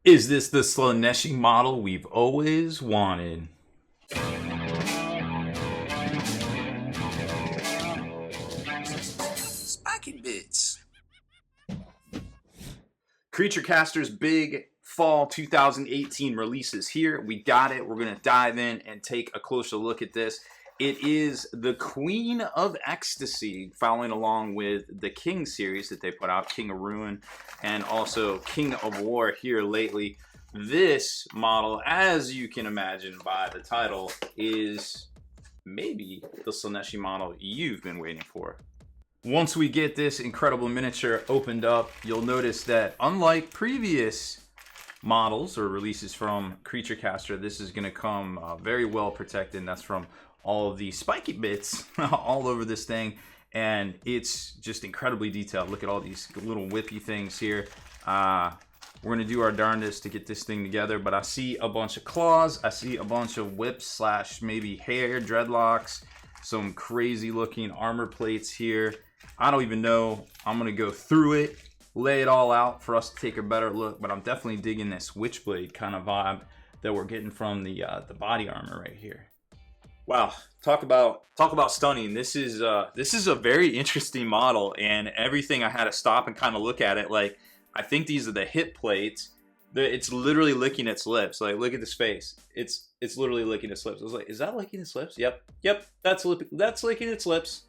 Is this the Slaanesh model we've always wanted? Spiky bits. Creature Caster's big fall 2018 releases here. We got it. We're going to dive in and take a closer look at this. It is the Queen of Ecstasy, following along with the King series that they put out, King of Ruin, and also King of War here lately. This model, as you can imagine by the title, is maybe the Slaanesh model you've been waiting for. Once we get this incredible miniature opened up, you'll notice that unlike previous models or releases from Creature Caster, this is going to come very well protected, and that's from all of the spiky bits all over this thing, and it's just incredibly detailed. Look at all these little whippy things here. We're going to do our darndest to get this thing together, but I see a bunch of claws, I see a bunch of whips slash maybe hair, dreadlocks, some crazy looking armor plates here. I don't even know. I'm going to go through it, lay it all out for us to take a better look, but I'm definitely digging this Witchblade kind of vibe that we're getting from the body armor right here. Wow, talk about stunning. This is a very interesting model, and everything I had to stop and kind of look at it. Like, I think these are the hip plates. It's literally licking its lips. Like, look at this face. It's literally licking its lips. I was like, is that licking its lips? Yep, that's licking its lips.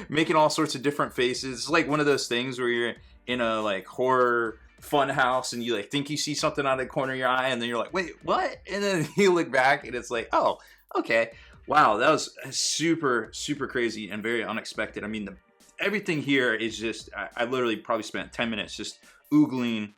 Making all sorts of different faces. It's like one of those things where you're in a like horror fun house and you like think you see something out of the corner of your eye, and then you're like, wait, what? And then you look back and it's like, oh, okay, wow, that was super crazy and very unexpected. I mean, everything here is just, I literally probably spent 10 minutes just oogling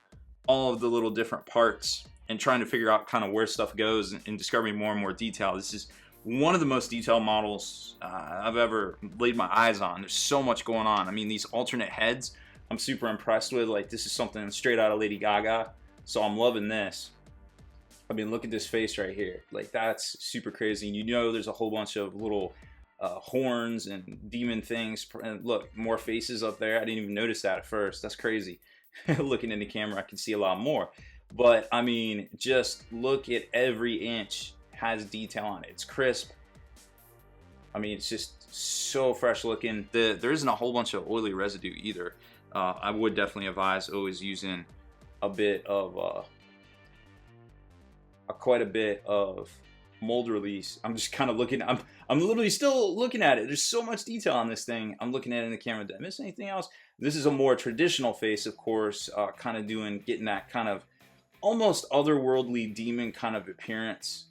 all of the little different parts and trying to figure out kind of where stuff goes and discovering more and more detail. This is one of the most detailed models I've ever laid my eyes on. There's so much going on. I mean, these alternate heads, I'm super impressed with. Like, this is something straight out of Lady Gaga, so I'm loving this. I mean, look at this face right here. Like, that's super crazy. And you know there's a whole bunch of little horns and demon things. And look, more faces up there. I didn't even notice that at first. That's crazy. Looking in the camera, I can see a lot more. But, I mean, just look at every inch. Has detail on it. It's crisp. I mean, it's just so fresh looking. There isn't a whole bunch of oily residue either. I would definitely advise always using a bit of quite a bit of mold release. I'm just kind of looking. I'm literally still looking at it. There's so much detail on this thing. I'm looking at it in the camera. Did I miss anything else? This is a more traditional face, of course. Kind of getting that kind of almost otherworldly demon kind of appearance.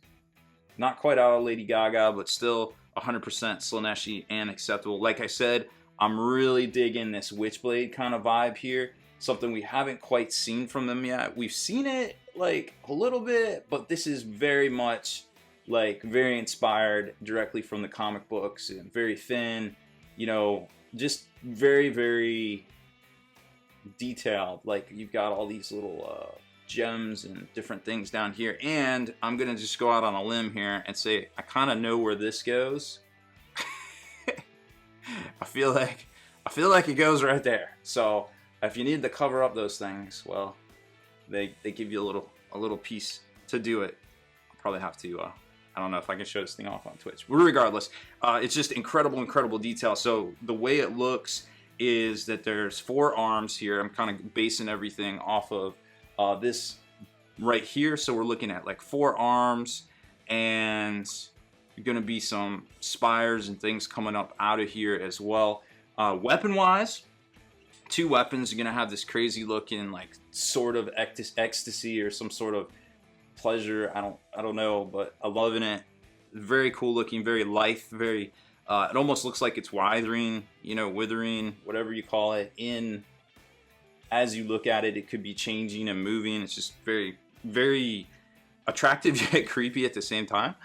Not quite out of Lady Gaga, but still 100% Slaanesh and acceptable. Like I said, I'm really digging this Witchblade kind of vibe here. Something we haven't quite seen from them yet. We've seen it like a little bit, but this is very much like very inspired directly from the comic books and very thin, you know, just very detailed. Like, you've got all these little gems and different things down here, and I'm gonna just go out on a limb here and say I kind of know where this goes. I feel like it goes right there. So if you need to cover up those things, well, they give you a little piece to do it. I'll probably have to I don't know if I can show this thing off on Twitch, but regardless, it's just incredible detail. So the way it looks is that there's 4 arms here. I'm kind of basing everything off of this right here. So we're looking at like 4 arms, and going to be some spires and things coming up out of here as well. Weapon wise, 2 weapons. You're going to have this crazy looking like sort of ecstasy or some sort of pleasure. I don't know, but I'm loving it. Very cool looking, very lithe, very it almost looks like it's withering, you know, withering, whatever you call it. As you look at it, it could be changing and moving. It's just very attractive yet creepy at the same time,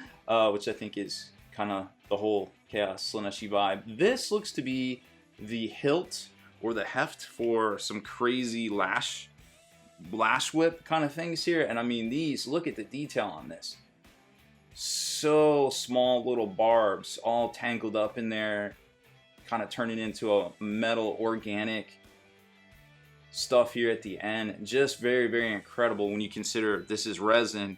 which I think is kind of the whole Chaos Slaanesh vibe. This looks to be the hilt or the heft for some crazy lash whip kind of things here. And I mean, these, look at the detail on this. So small little barbs all tangled up in there, kind of turning into a metal organic stuff here at the end. Just very, very incredible when you consider this is resin,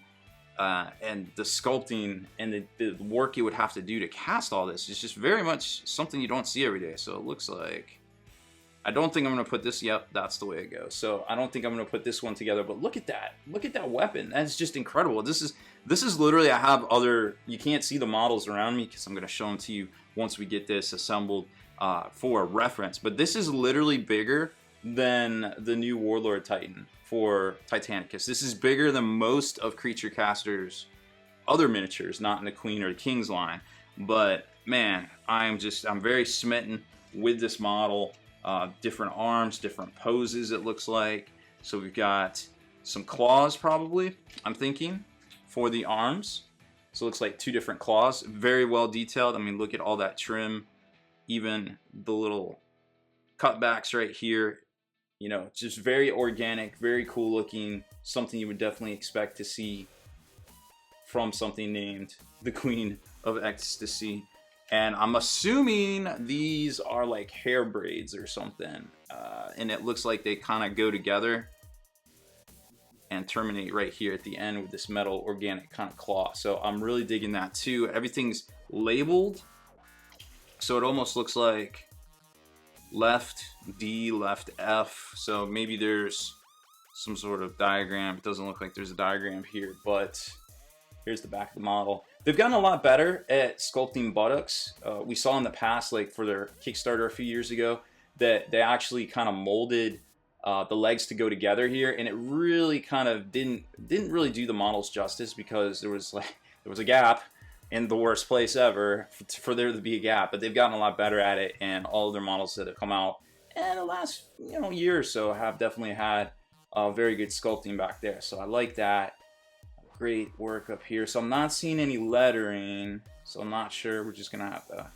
and the sculpting and the work you would have to do to cast all this. It's just very much something you don't see every day. So it looks like, I don't think I'm going to put this, yep, that's the way it goes. So I don't think I'm going to put this one together, but look at that weapon. That's just incredible. This is literally, I have other, you can't see the models around me because I'm going to show them to you once we get this assembled for reference. But this is literally bigger than the new Warlord Titan for Titanicus. This is bigger than most of Creature Caster's other miniatures, not in the Queen or the King's line. But man, I'm very smitten with this model. Different arms, different poses it looks like. So we've got some claws probably, I'm thinking, for the arms. So it looks like 2 different claws, very well detailed. I mean, look at all that trim, even the little cutbacks right here. You know, just very organic, very cool looking, something you would definitely expect to see from something named the Queen of Ecstasy. And I'm assuming these are like hair braids or something. And it looks like they kind of go together and terminate right here at the end with this metal organic kind of claw. So I'm really digging that too. Everything's labeled. So it almost looks like left D, left F. So maybe there's some sort of diagram. It doesn't look like there's a diagram here, but here's the back of the model. They've gotten a lot better at sculpting buttocks. We saw in the past, like for their Kickstarter a few years ago, that they actually kind of molded the legs to go together here, and it really kind of didn't really do the models justice, because there was a gap in the worst place ever for there to be a gap. But they've gotten a lot better at it, and all of their models that have come out in the last year or so have definitely had very good sculpting back there. So I like that. Great work up here. So I'm not seeing any lettering, so I'm not sure. We're just gonna have to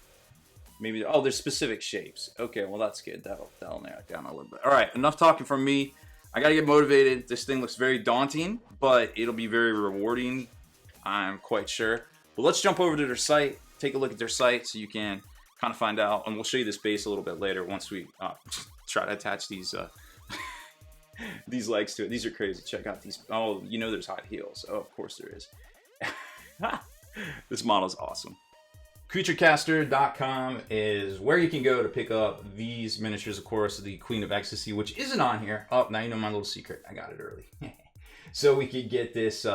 maybe, oh, there's specific shapes. Okay, well that's good. That'll narrow it down a little bit. All right, enough talking from me. I gotta get motivated. This thing looks very daunting, but it'll be very rewarding, I'm quite sure. But let's jump over to their site, take a look at their site, so you can kind of find out, and we'll show you this base a little bit later once we try to attach these these legs to it. These are crazy. Check out these. Oh, you know there's high heels. Oh, of course there is. This model is awesome. Creaturecaster.com is where you can go to pick up these miniatures, of course, the Queen of Ecstasy, which isn't on here. Oh, now you know my little secret. I got it early. So we could get this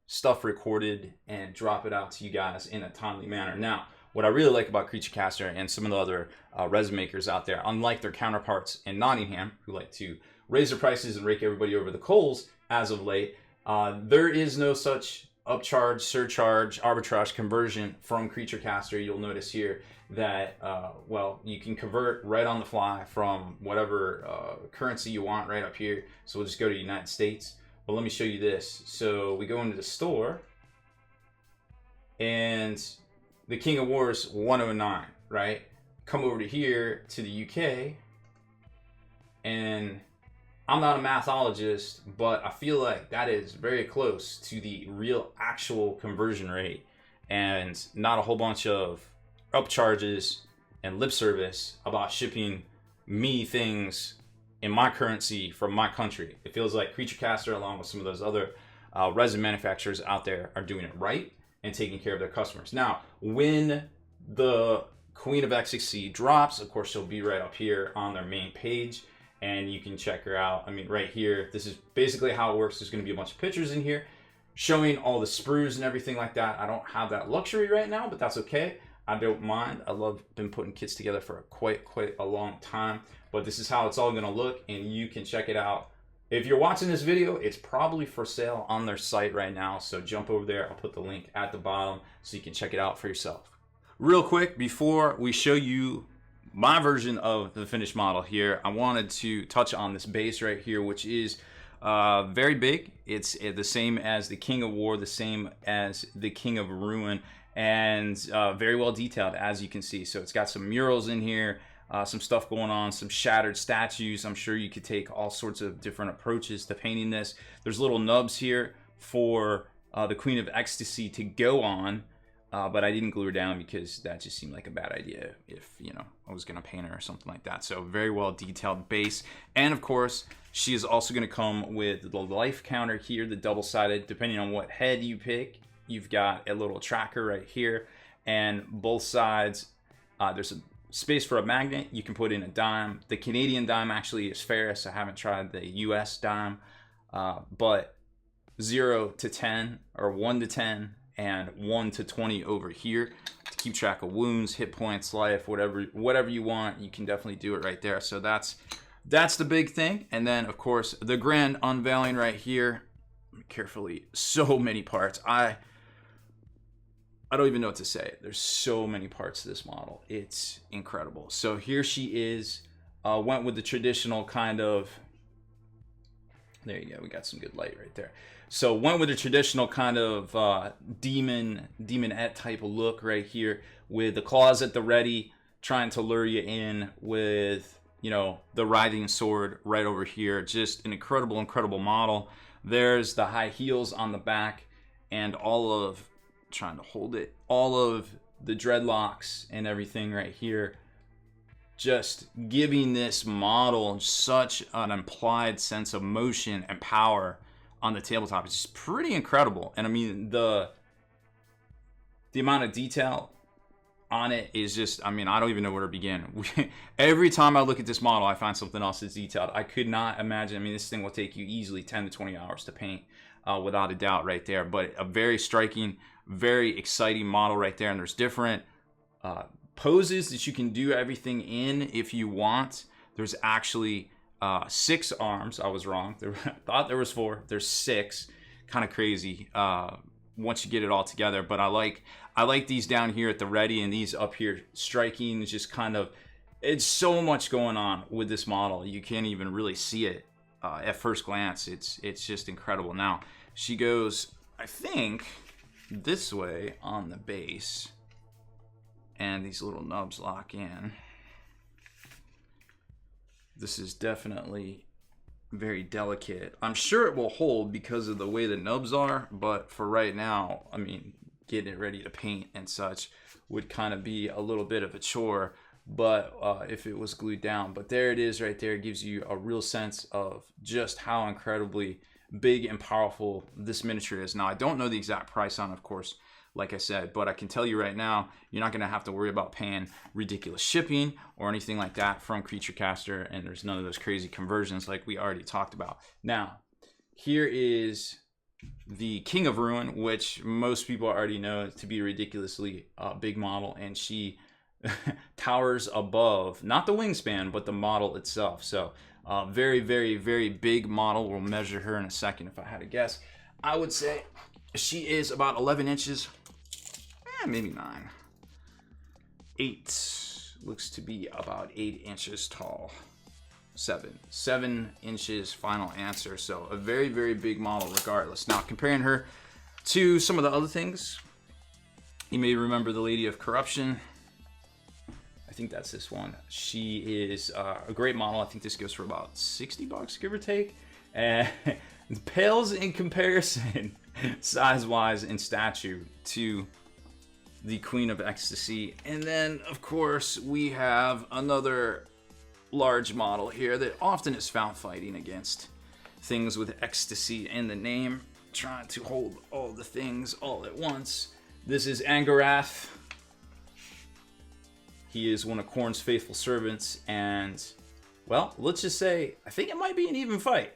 stuff recorded and drop it out to you guys in a timely manner. Now, what I really like about Creaturecaster and some of the other resin makers out there, unlike their counterparts in Nottingham, who like to raise their prices and rake everybody over the coals as of late, there is no such upcharge, surcharge, arbitrage conversion from Creaturecaster. You'll notice here that, well, you can convert right on the fly from whatever currency you want right up here. So we'll just go to the United States. But let me show you this. So we go into the store, and the King of Wars 109, right? Come over to here to the UK, and I'm not a mathologist, but I feel like that is very close to the real actual conversion rate, and not a whole bunch of upcharges and lip service about shipping me things in my currency from my country. It feels like Creaturecaster, along with some of those other resin manufacturers out there, are doing it right and taking care of their customers. Now, when the Queen of Ecstasy drops, of course, she'll be right up here on their main page, and you can check her out. I mean, right here, this is basically how it works. There's going to be a bunch of pictures in here showing all the sprues and everything like that. I don't have that luxury right now, but that's okay. I don't mind. I love been putting kits together for quite a long time, but this is how it's all going to look, and you can check it out. If you're watching this video, it's probably for sale on their site right now, so jump over there. I'll put the link at the bottom so you can check it out for yourself. Real quick, before we show you my version of the finished model here, I wanted to touch on this base right here, which is very big. It's the same as the King of War, the same as the King of Ruin, and very well detailed, as you can see. So it's got some murals in here, some stuff going on, some shattered statues. I'm sure you could take all sorts of different approaches to painting this. There's little nubs here for the Queen of Ecstasy to go on. but I didn't glue her down because that just seemed like a bad idea if, you know, I was going to paint her or something like that. So very well detailed base. And of course, she is also going to come with the life counter here, the double-sided. Depending on what head you pick, you've got a little tracker right here. And both sides, there's a space for a magnet. You can put in a dime. The Canadian dime actually is ferrous. I haven't tried the US dime. But 0 to 10 or 1 to 10 and 1 to 20 over here to keep track of wounds, hit points, life, whatever you want. You can definitely do it right there. So that's the big thing. And then of course the grand unveiling right here. Carefully, so many parts. I don't even know what to say. There's so many parts to this model. It's incredible. So here she is. Went with the traditional kind of, there you go, we got some good light right there. So went with the traditional kind of demonette type of look right here, with the claws at the ready, trying to lure you in with, you know, the riding sword right over here. Just an incredible model. There's the high heels on the back, and all of, trying to hold it, all of the dreadlocks and everything right here, just giving this model such an implied sense of motion and power on the tabletop. It's just pretty incredible. And I mean, the amount of detail on it is just, I mean, I don't even know where to begin. Every time I look at this model, I find something else that's detailed. I could not imagine. I mean, this thing will take you easily 10 to 20 hours to paint, without a doubt right there. But a very striking, very exciting model right there. And there's different poses that you can do everything in if you want. There's actually 6 arms. I was wrong. I thought there was 4. There's 6. Kind of crazy once you get it all together. But I like these down here at the ready, and these up here striking. Just kind of, it's so much going on with this model. You can't even really see it at first glance. It's just incredible. Now she goes, I think, this way on the base, and these little nubs lock in. This is definitely very delicate. I'm sure it will hold because of the way the nubs are, but for right now, I mean, getting it ready to paint and such would kind of be a little bit of a chore, but if it was glued down. But there it is right there. It gives you a real sense of just how incredibly big and powerful this miniature is. Now, I don't know the exact price on, of course, like I said, but I can tell you right now, you're not going to have to worry about paying ridiculous shipping or anything like that from Creature Caster, and there's none of those crazy conversions like we already talked about. Now, here is the King of Ruin, which most people already know to be a ridiculously big model, and she towers above, not the wingspan, but the model itself. So very big model. We'll measure her in a second. If I had to guess, I would say she is about 11 inches, maybe 9. 8 looks to be about 8 inches tall. 7 inches final answer. So a very big model regardless. Now, comparing her to some of the other things, you may remember the Lady of Corruption. I think that's this one. She is a great model. I think this goes for about $60, give or take, and pales in comparison size-wise and stature to the Queen of Ecstasy. And then of course we have another large model here that often is found fighting against things with ecstasy in the name, trying to hold all the things all at once. This is Angarath. He is one of Khorne's faithful servants, and, well, let's just say, I think it might be an even fight.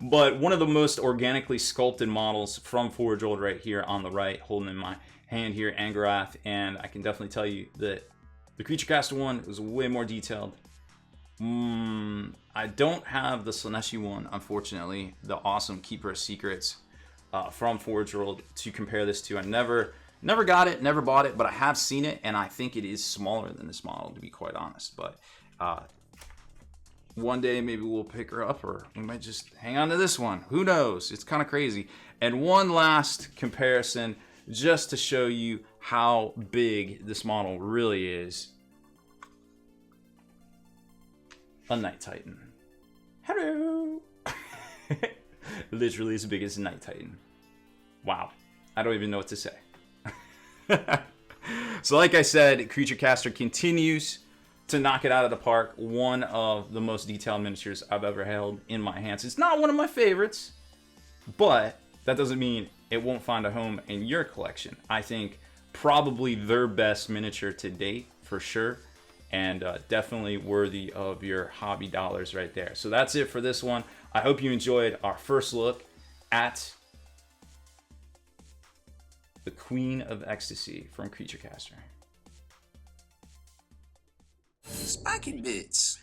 But one of the most organically sculpted models from Forge World right here on the right, holding in my hand here, Angarath, and I can definitely tell you that the Creature Caster one was way more detailed. I don't have the Slaanesh one, unfortunately, the awesome Keeper of Secrets from Forge World to compare this to. I never got it, never bought it, but I have seen it, and I think it is smaller than this model, to be quite honest. But one day maybe we'll pick her up, or we might just hang on to this one. Who knows? It's kind of crazy. And one last comparison, just to show you how big this model really is. A Night Titan. Hello! Literally as big as a Night Titan. Wow. I don't even know what to say. So like I said, Creature Caster continues to knock it out of the park. One of the most detailed miniatures I've ever held in my hands. It's not one of my favorites, but that doesn't mean it won't find a home in your collection. I think probably their best miniature to date, for sure, and definitely worthy of your hobby dollars right there. So that's it for this one. I hope you enjoyed our first look at the Queen of Ecstasy from Creature Caster. Spiky bits.